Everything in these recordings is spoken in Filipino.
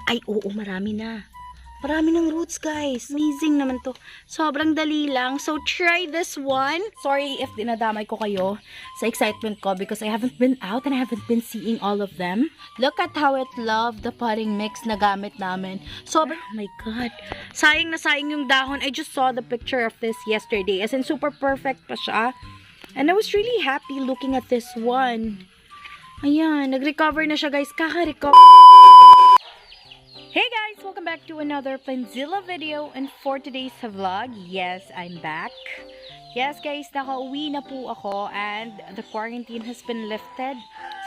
Ay, oo, marami na. Marami ng roots, guys. Amazing naman to. Sobrang dali lang. So, try this one. Sorry if dinadamay ko kayo sa excitement ko because I haven't been out and I haven't been seeing all of them. Look at how it loved the potting mix na gamit namin. Sobrang, oh my God. Sayang na sayang yung dahon. I just saw the picture of this yesterday. As in, super perfect pa siya. And I was really happy looking at this one. Ayan, nag-recover na siya, guys. Kakarecover. Hey guys! Welcome back to another PLANTZILLA video, and for today's vlog, yes, I'm back. Yes guys, nakauwi na po ako and the quarantine has been lifted.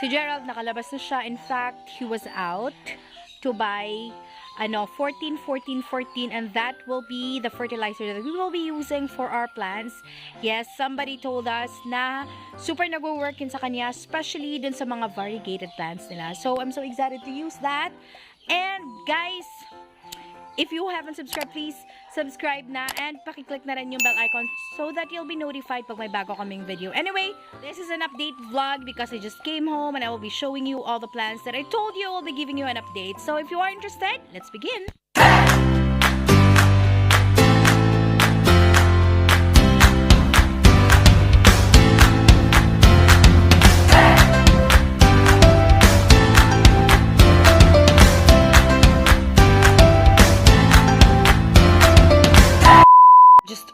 Si Gerald nakalabas na siya. In fact, he was out to buy 14, and that will be the fertilizer that we will be using for our plants. Yes, somebody told us na super nagwo-workin sa kanya, especially dun sa mga variegated plants nila. So, I'm so excited to use that. And guys, if you haven't subscribed, please subscribe na and pakiclick na rin yung bell icon so that you'll be notified pag may bago kaming video. Anyway, this is an update vlog because I just came home and I will be showing you all the plants that I told you I will be giving you an update. So if you are interested, let's begin.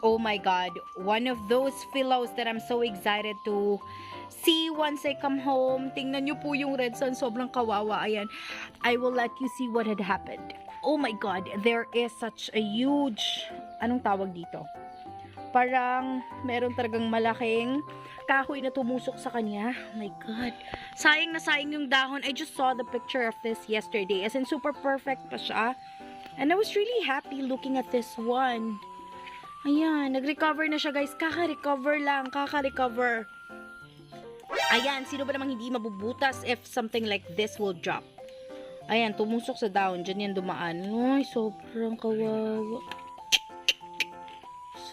Oh my God, one of those philos that I'm so excited to see once I come home. Tingnan nyo po yung red sun, sobrang kawawa. Ayan, I will let you see what had happened. Oh my God, there is such a huge, anong tawag dito? Parang meron talagang malaking kahoy na tumusok sa kanya. Oh my God, sayang na sayang yung dahon. I just saw the picture of this yesterday. As in, super perfect pa siya. And I was really happy looking at this one. Ayan, nag-recover na siya, guys. Kakarecover lang, kakarecover. Ayan, sino ba namang hindi mabubutas if something like this will drop? Ayan, tumusok sa down. Diyan yan dumaan. Ay, sobrang kawawa.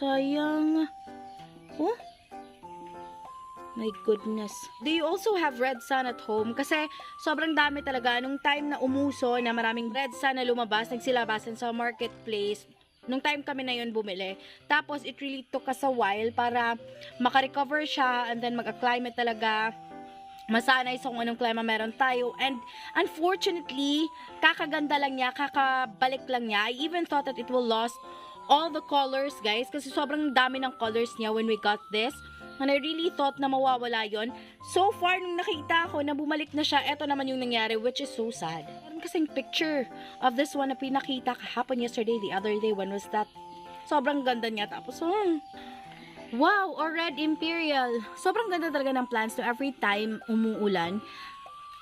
Sayang. Oh? My goodness. Do you also have red sun at home? Kasi sobrang dami talaga. Nung time na umuso na maraming red sun na lumabas, nagsilabasan sa marketplace, nung time kami na yun bumili. Tapos, it really took us a while para makarecover siya and then mag-acclimate talaga. Masanay sa kung anong klima meron tayo. And, unfortunately, kakaganda lang niya, kakabalik lang niya. I even thought that it will lost all the colors, guys. Kasi sobrang dami ng colors niya when we got this. And I really thought na mawawala yon. So far, nung nakita ko na bumalik na siya, eto naman yung nangyari, which is so sad. Meron kasing picture of this one na pinakita kahapon yesterday, the other day, when was that? Sobrang ganda niya. Tapos, wow, or red imperial. Sobrang ganda talaga ng plants to every time umuulan.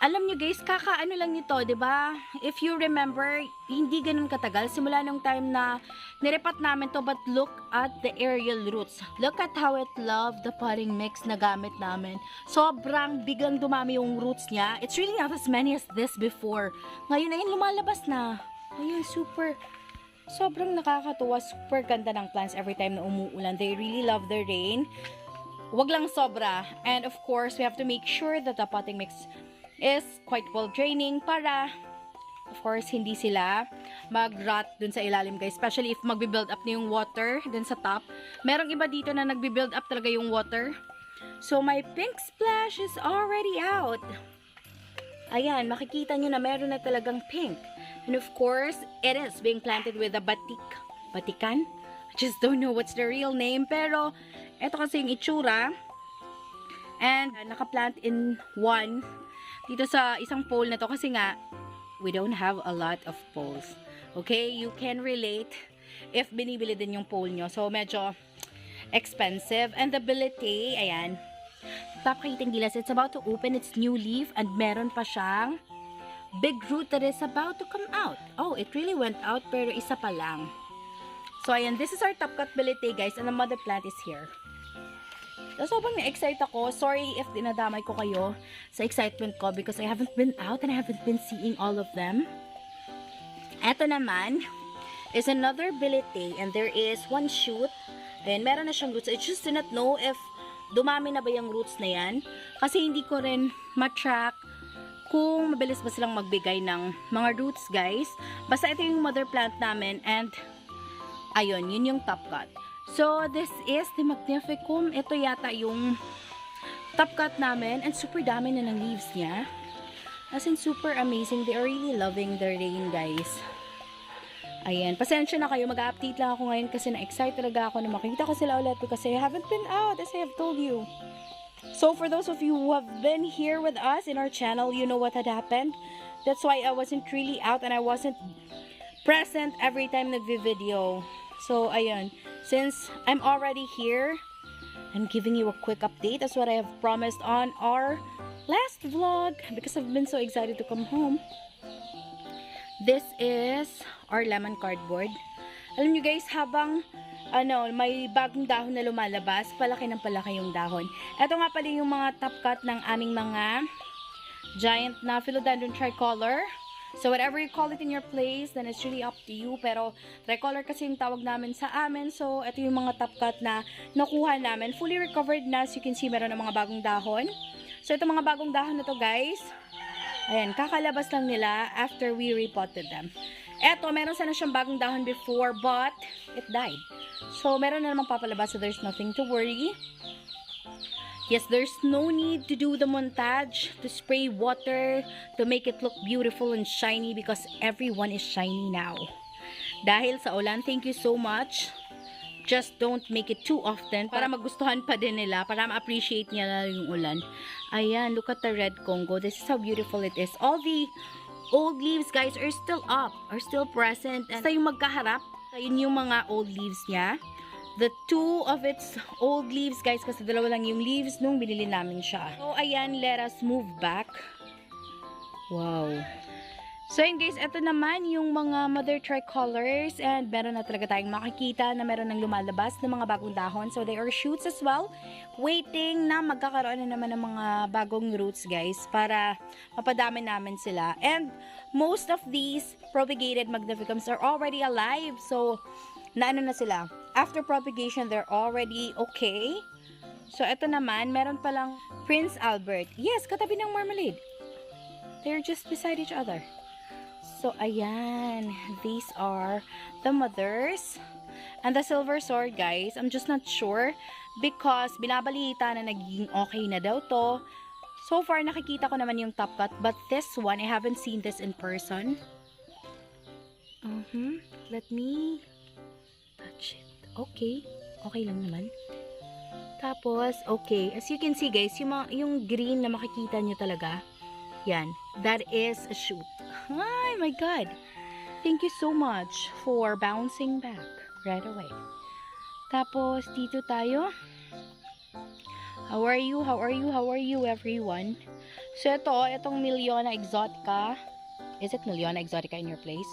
Alam nyo guys, kakaano lang nito, 'di ba? If you remember, hindi ganun katagal simula nung time na nirepat namin to, but look at the aerial roots. Look at how it loved the potting mix na gamit namin. Sobrang biglang dumami yung roots niya. It's really not as many as this before. Ngayon na yun, lumalabas na. Ayun, sobrang nakakatuwa. Super ganda ng plants every time na umuulan. They really love the rain. Wag lang sobra. And of course, we have to make sure that the potting mix is quite well draining para of course hindi sila mag-rot dun sa ilalim, guys, especially if magbi-build up na yung water dun sa top. Merong iba dito na nagbi-build up talaga yung water. So my pink splash is already out. Ayan, makikita nyo na meron na talagang pink. And of course, it is being planted with a batikan. I just don't know what's the real name, pero eto kasi yung itsura. And naka-plant in one dito sa isang pole na to kasi nga we don't have a lot of poles. Okay, you can relate if binibili din yung pole nyo. So medyo expensive. And the bility, ayan, papakiting gilas, it's about to open its new leaf and meron pa siyang big root that is about to come out. Oh, it really went out pero isa pa lang. So ayan, this is our top cut bility, guys, and the mother plant is here. So, sobrang na-excite ako. Sorry if dinadamay ko kayo sa excitement ko because I haven't been out and I haven't been seeing all of them. Eto naman is another bility and there is one shoot. Ayan, meron na siyang roots. I just do not know if dumami na ba yung roots na yan. Kasi hindi ko rin ma-track kung mabilis ba silang magbigay ng mga roots, guys. Basta ito yung mother plant namin, and ayun, yun yung top cut. So, this is the Magnificum. Ito yata yung top cut namin, and super dami na ng leaves niya. As in, super amazing. They are really loving the rain, guys. Ayan, pasensya na kayo, mag-update lang ako ngayon kasi na-excite talaga ako na makikita ko sila ulit because I haven't been out, as I have told you. So, for those of you who have been here with us in our channel, you know what had happened. That's why I wasn't really out and I wasn't present every time nagvi-video. So, ayan, since I'm already here, I'm giving you a quick update as what I have promised on our last vlog because I've been so excited to come home. This is our lemon cardboard. Alam nyo guys, habang may bagong dahon na lumalabas, palaki ng palaki yung dahon. Ito nga pala yung mga top cut ng aming mga giant na Philodendron tricolor. So whatever you call it in your place, then it's really up to you. Pero tricolor kasi yung tawag namin sa amin. So ito yung mga top cut na nakuha namin. Fully recovered na. As you can see, meron ng mga bagong dahon. So ito mga bagong dahon na to guys. Ayan, kakalabas lang nila after we repotted them. Eto, meron sana siyang bagong dahon before, but it died. So, meron na namang papalabas, so there's nothing to worry. Yes, there's no need to do the montage, to spray water, to make it look beautiful and shiny because everyone is shiny now. Dahil sa ulan, thank you so much. Just don't make it too often para magustuhan pa din nila, para ma-appreciate niya na yung ulan. Ayan, look at the red Congo. This is how beautiful it is. All the old leaves, guys, are still up, are still present. And sa yung magkaharap, yun yung mga old leaves niya. The two of its old leaves, guys, kasi dalawa lang yung leaves nung binili namin siya. So, ayan, let us move back. Wow. So yun guys, ito naman yung mga mother tricolors and meron na talaga tayong makikita na meron ng lumalabas ng mga bagong dahon. So they are shoots as well, waiting na magkakaroon na naman ng mga bagong roots guys para mapadami namin sila. And most of these propagated magnificums are already alive. So naano na sila. After propagation, they're already okay. So ito naman, meron palang Prince Albert. Yes, katabi ng marmalade. They're just beside each other. So, ayan. These are the mothers. And the silver sword, guys, I'm just not sure because binabalita na naging okay na daw to. So far, nakikita ko naman yung top cut. But this one, I haven't seen this in person. Let me touch it. Okay. Okay lang naman. Tapos, okay. As you can see, guys, yung green na makikita nyo talaga. Yan. That is a shoot. Ay, my God. Thank you so much for bouncing back right away. Tapos, dito tayo. How are you? How are you? How are you, everyone? So, itong Miliona Exotica. Is it Miliona Exotica in your place?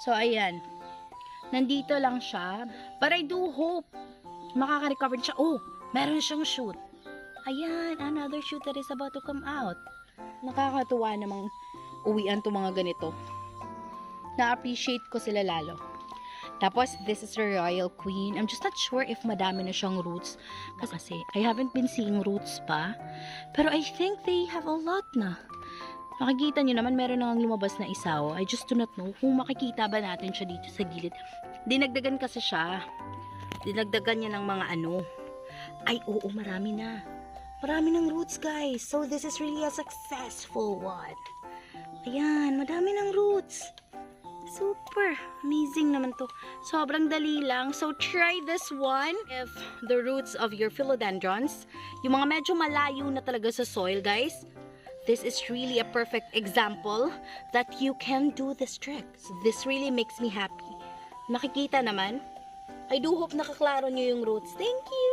So, ayan. Nandito lang siya. But I do hope makaka-recover siya. Oh, meron siyang shoot. Ayan, another shoot that is about to come out. Nakakatuwa namang uwian to mga ganito. Na-appreciate ko sila lalo. Tapos, this is the Royal Queen. I'm just not sure if madami na siyang roots. Kasi, I haven't been seeing roots pa. Pero I think they have a lot na. Makikita nyo naman, meron nang lumabas na isaw. I just do not know kung makikita ba natin siya dito sa gilid. Dinagdagan kasi siya. Dinagdagan niya ng mga ano. Ay, oo, marami na. Marami ng roots, guys. So, this is really a successful one. Ayan, madami ng roots. Super. Amazing naman to. Sobrang dali lang. So, try this one. If the roots of your philodendrons, yung mga medyo malayo na talaga sa soil, guys, this is really a perfect example that you can do this trick. So, this really makes me happy. Nakikita naman. I do hope nakaklaro nyo yung roots. Thank you!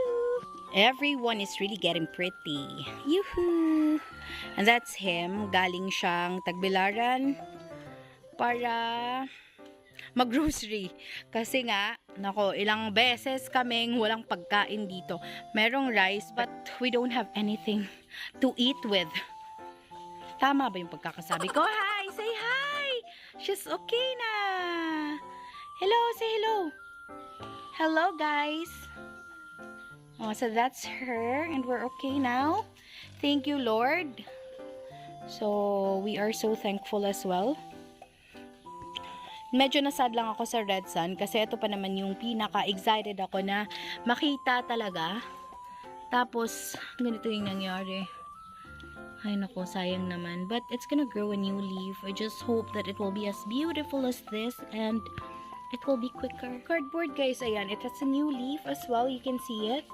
Everyone is really getting pretty. Yoo-hoo! And that's him. Galing siyang Tagbilaran para mag-grocery. Kasi nga, nako, ilang beses kaming walang pagkain dito. Merong rice, but we don't have anything to eat with. Tama ba yung pagkakasabi ko? Hi! Say hi! She's okay na! Hello! Say hello! Hello, guys! Oh, so that's her, and we're okay now. Thank you, Lord. So, we are so thankful as well. Medyo nasad lang ako sa red sun kasi ito pa naman yung pinaka-excited ako na makita talaga. Tapos, ganito yung nangyari. Ay nako, sayang naman. But it's gonna grow a new leaf. I just hope that it will be as beautiful as this and it will be quicker. Cardboard guys, ayan. It has a new leaf as well. You can see it.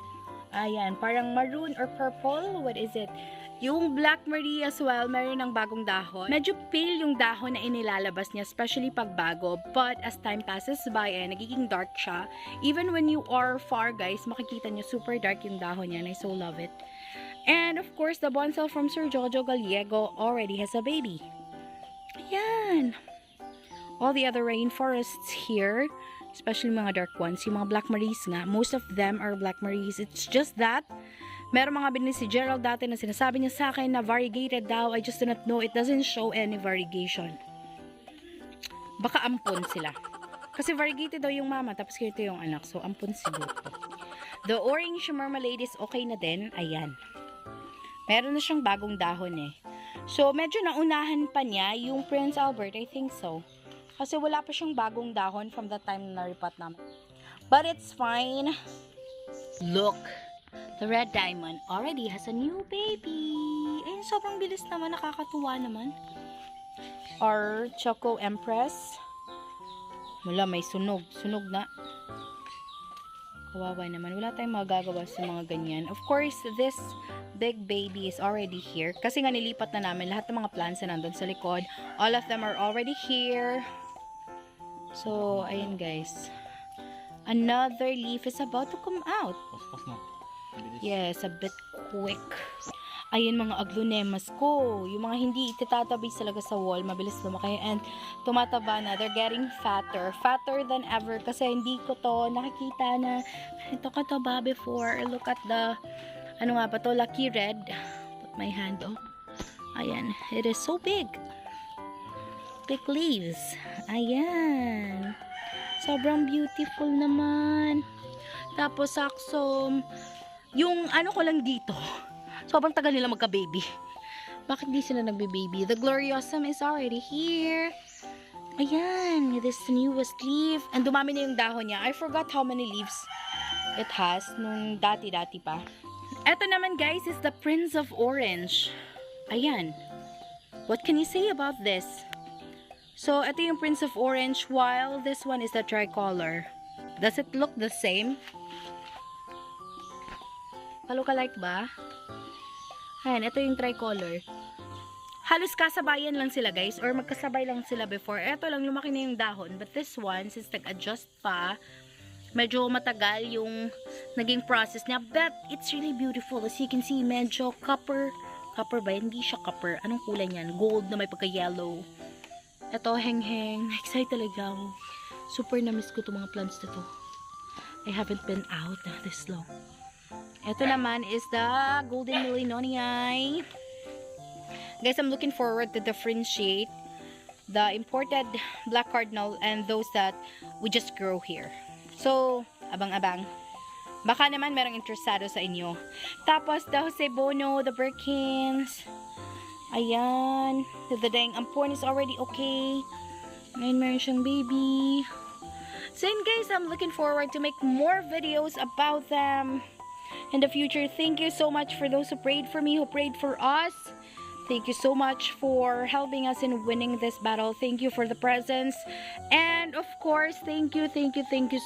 Ayan, parang maroon or purple. What is it? Yung blackberry as well, meron ng bagong dahon. Medyo pale yung dahon na inilalabas niya, especially pag bago. But as time passes by, nagiging dark siya. Even when you are far, guys, makikita niyo super dark yung dahon niya. And I so love it. And of course, the bonsai from Sir Jojo Gallego already has a baby. Ayan. All the other rainforests here, especially mga dark ones, yung mga blackberries nga, most of them are blackberries. It's just that meron mga binili si Gerald dati na sinasabi niya sa akin na variegated daw. I just do not know. It doesn't show any variegation. Baka ampon sila. Kasi variegated daw yung mama, tapos ganito yung anak. So, ampon siguro. The orange marmalade is okay na din. Ayan. Meron na siyang bagong dahon eh. So, medyo naunahan pa niya yung Prince Albert. I think so. Kasi wala pa siyang bagong dahon from the time na repot namin. But it's fine. Look. The red diamond already has a new baby. Ayun, sobrang bilis naman. Nakakatuwa naman. Our Choco Empress. Wala, may sunog. Sunog na. Kawawa naman. Wala tayong magagawa sa mga ganyan. Of course, this big baby is already here. Kasi nga nilipat na namin lahat ng mga plants na nandun sa likod. All of them are already here. So, ayun guys. Another leaf is about to come out. Yes, a bit quick. Ayun mga aglonemas ko. Yung mga hindi itatabi talaga sa wall, mabilis lumaki and tumataba na. They're getting fatter. Fatter than ever kasi hindi ko to nakikita na ito kataba before. Look at the, ano nga ba to, lucky red. Put my hand, oh. Ayan, it is so big. Big leaves. Ayan. Sobrang beautiful naman. Tapos sakso, yung ano ko lang dito, sobrang tagal nila magka-baby. Bakit di sila nagbe-baby? The Gloriosum is already here. Ayan, this newest leaf. And dumami na yung dahon niya. I forgot how many leaves it has nung dati-dati pa. Ito naman guys is the Prince of Orange. Ayan. What can you say about this? So, ito yung Prince of Orange while this one is the tricolor. Does it look the same? Look-alike ba? Ayan, ito yung tricolor. Halos kasabayan lang sila guys, or magkasabay lang sila before. Ito lang, lumaki na yung dahon. But this one, since nag-adjust pa, medyo matagal yung naging process niya. But it's really beautiful. As you can see, medyo copper. Copper ba? Hindi siya copper. Anong kulay niyan? Gold na may pagka-yellow. Ito, heng-heng. Excited talaga ako. Super na-miss ko itong mga plants na to. I haven't been out this long. Ito naman is the Golden Millennium. Guys, I'm looking forward to differentiate the imported black cardinal and those that we just grow here. So, abang-abang. Baka naman merong interesado sa inyo. Tapos, the Jose Bono, the Birkins. Ayan. The Dang Ampon is already okay. Ngayon meron siyang baby. So, yun guys, I'm looking forward to make more videos about them in the future. Thank you so much for those who prayed for me, who prayed for us. Thank you so much for helping us in winning this battle. Thank you for the presents. And of course, thank you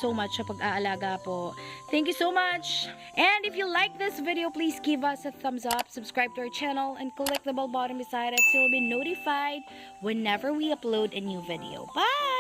so much sa pag-aalaga po. Thank you so much. And if you like this video, please give us a thumbs up, subscribe to our channel, and click the bell button beside it so you'll be notified whenever we upload a new video. Bye!